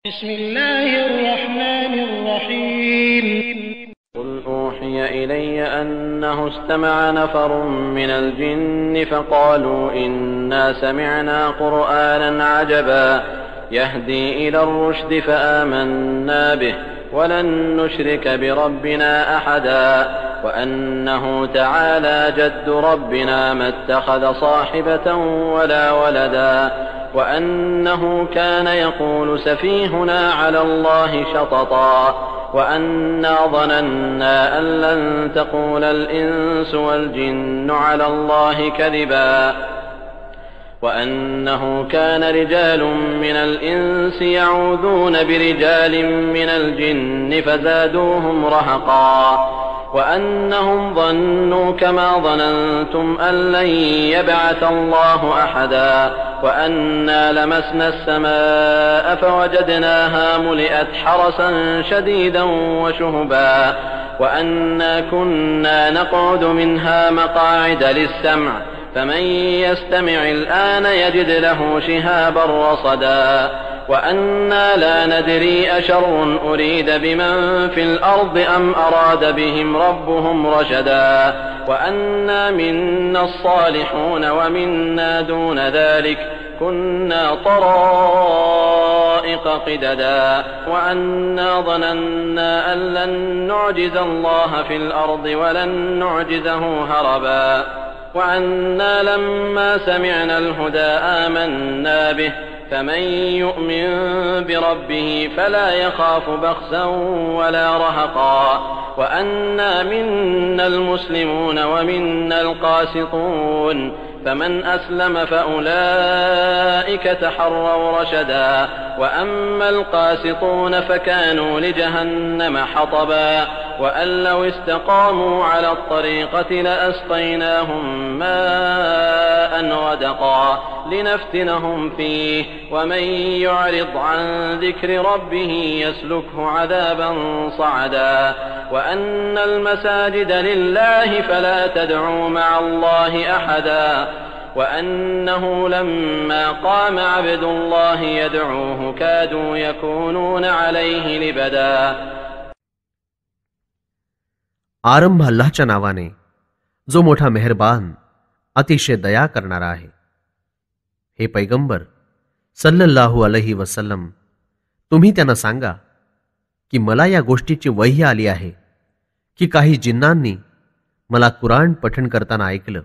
بسم الله الرحمن الرحيم قل أوحي إلي أنه استمع نفر من الجن فقالوا إنا سمعنا قرآنا عجبا يهدي إلى الرشد فآمنا به ولن نشرك بربنا أحدا وأنه تعالى جد ربنا ما اتخذ صاحبة ولا ولدا وأنه كان يقول سفيهنا على الله شططا وأنا ظننا أن لن تقول الإنس والجن على الله كذبا وأنه كان رجال من الإنس يعوذون برجال من الجن فزادوهم رهقا وأنهم ظنوا كما ظننتم أن لن يبعث الله أحدا وأنا لمسنا السماء فوجدناها ملئت حرسا شديدا وشهبا وأنا كنا نقعد منها مقاعد للسمع فمن يستمع الآن يجد له شهابا رصدا وأنا لا ندري أشر أريد بمن في الأرض أم أراد بهم ربهم رشدا وأنا منا الصالحون ومنا دون ذلك كنا طرائق قددا وأنا ظننا أن لن نعجز الله في الأرض ولن نعجزه هربا وأنا لما سمعنا الهدى آمنا به فمن يؤمن بربه فلا يخاف بخسا ولا رهقا وأنا منا المسلمون ومنا القاسطون فمن أسلم فأولئك تحروا رشدا وأما القاسطون فكانوا لجهنم حطبا وأن لو استقاموا على الطريقة لأسقيناهم ماء غدقا لنفتنهم فيه ومن يعرض عن ذكر ربه يسلكه عذابا صعدا وأن المساجد لله فلا تدعوا مع الله أحدا وأنه لما قام عبد الله يدعوه كادوا يكونون عليه لبدا. आरंभ अल्लाहच्या नावाने जो मोठा मेहरबान अतिशय दया करणारा आहे. हे पैगंबर सल्लल्लाहु अलैहि वसल्लम, तुम्ही त्यांना सांगा की मला या गोष्टीची वही आली आहे की काही जिन्नांनी मला कुराण पठण करताना ऐकलं.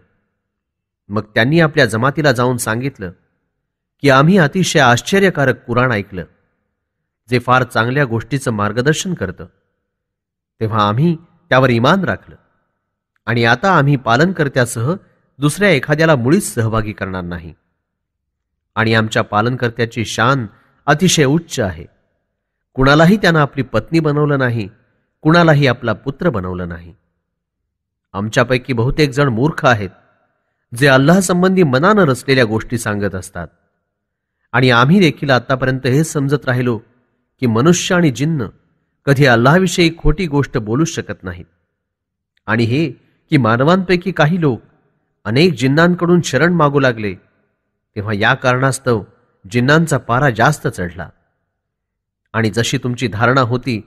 मग त्यांनी आपल्या जमातीला जाऊन सांगितलं की आम्ही अतिशय आश्चर्यकारक कुराण ऐकलं जे फार चांगल्या गोष्टीचं मार्गदर्शन करतं. तेव्हा आम्ही त्यावर ईमान राखलं आणि आता आम्ही पालनकर्त्यासह दुसऱ्या एखाद्याला मुळीच सहभागी करणार नाही. आणि आमच्या पालनकर्त्याची शान अतिशय उच्च आहे. कुणालाही त्यानं आपली पत्नी बनवलं नाही, कुणालाही आपला पुत्र बनवलं नाही. आमच्यापैकी बहुतेक जण मूर्ख आहेत जे अल्लाह संबंधी मनानं रचलेल्या गोष्टी सांगत असतात. आणि आम्ही देखील आतापर्यंत हे समजत राहिलो की मनुष्य आणि जिन्न कधी अल्लाहविषयी खोटी गोष्ट बोलूच शकत नाहीत. आणि हे की मानवांपैकी काही लोक अनेक जिन्नांकडून शरण मागू लागले, तेव्हा या कारणास्तव जिन्नांचा पारा जास्त चढला. आणि जशी तुमची धारणा होती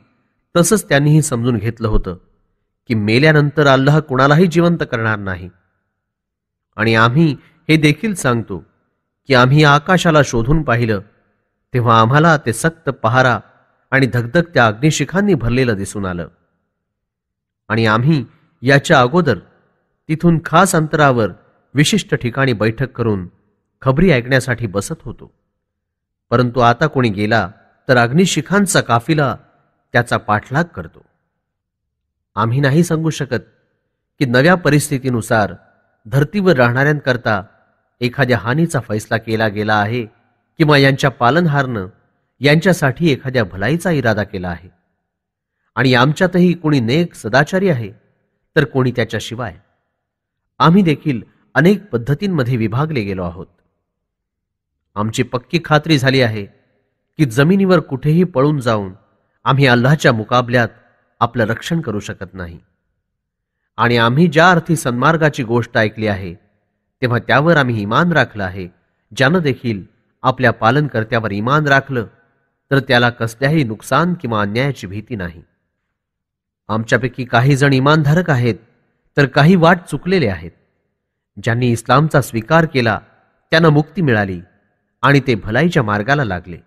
तसंच त्यांनीही समजून घेतलं होतं की मेल्यानंतर अल्लाह कुणालाही जिवंत करणार नाही. आणि आम्ही हे देखील सांगतो की आम्ही आकाशाला शोधून पाहिलं तेव्हा आम्हाला ते सक्त पहारा आणि धगधगत्या अग्निशिखांनी भरलेलं दिसून आलं. आणि आम्ही याच्या अगोदर तिथून खास अंतरावर विशिष्ट ठिकाणी बैठक करून खबरी ऐकण्यासाठी बसत होतो. परंतु आता कोणी गेला तर अग्निशिखांचा काफिला त्याचा पाठलाग करतो. आम्ही नाही सांगू शकत की नव्या परिस्थितीनुसार धर्तीवर राहणाऱ्यांकरता एखाद्या हानीचा फैसला केला गेला आहे किंवा यांच्या पालनहारनं यांच्यासाठी एखाद्या भलाईचा इरादा केला आहे. आणि आमच्यातही कोणी नेक सदाचारी आहे तर कोणी त्याच्याशिवाय. आम्ही देखील अनेक पद्धतींमध्ये विभागले गेलो आहोत. आमची पक्की खात्री झाली आहे की जमिनीवर कुठेही पळून जाऊन आम्ही अल्लाहच्या मुकाबल्यात आपलं रक्षण करू शकत नाही. आणि आम्ही ज्या अर्थी सन्मार्गाची गोष्ट ऐकली आहे तेव्हा त्यावर आम्ही ईमान राखलं आहे, ज्यानं देखील आपल्या पालनकर्त्यावर ईमान राखलं तर त्याला कसल्याही नुकसान किंवा अन्यायाची भीती नाही. आमच्यापैकी काही जण इमानधारक आहेत, तर काही वाट चुकलेले आहेत. ज्यांनी इस्लामचा स्वीकार केला त्यांना मुक्ती मिळाली आणि ते भलाईच्या मार्गाला लागले.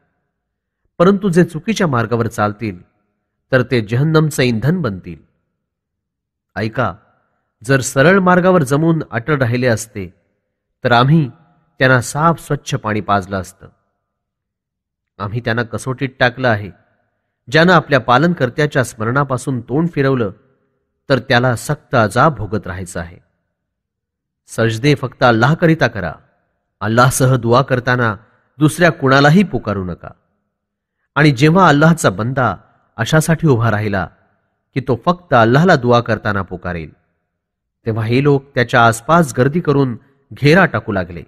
परंतु जे चुकीच्या मार्गावर चालतील तर ते जहन्नमचे इंधन बनतील. ऐका, जर सरळ मार्गावर जमून अटळ राहिले असते तर आम्ही त्यांना साफ स्वच्छ पाणी पाजलं असतं. आम्ही त्यांना कसोटीत टाकलं आहे. ज्यानं आपल्या पालनकर्त्याच्या स्मरणापासून तोंड फिरवलं तर त्याला सक्त अजाब भोगत राहायचं आहे. सजदे फक्त अल्लाहकरिता करा. अल्लाहसह दुआ करताना दुसऱ्या कुणालाही पुकारू नका. आणि जेव्हा अल्लाहचा बंदा अशासाठी उभा राहिला की तो फक्त अल्लाहला दुआ करताना पुकारेल, तेव्हा हे लोक त्याच्या आसपास गर्दी करून घेरा टाकू लागले.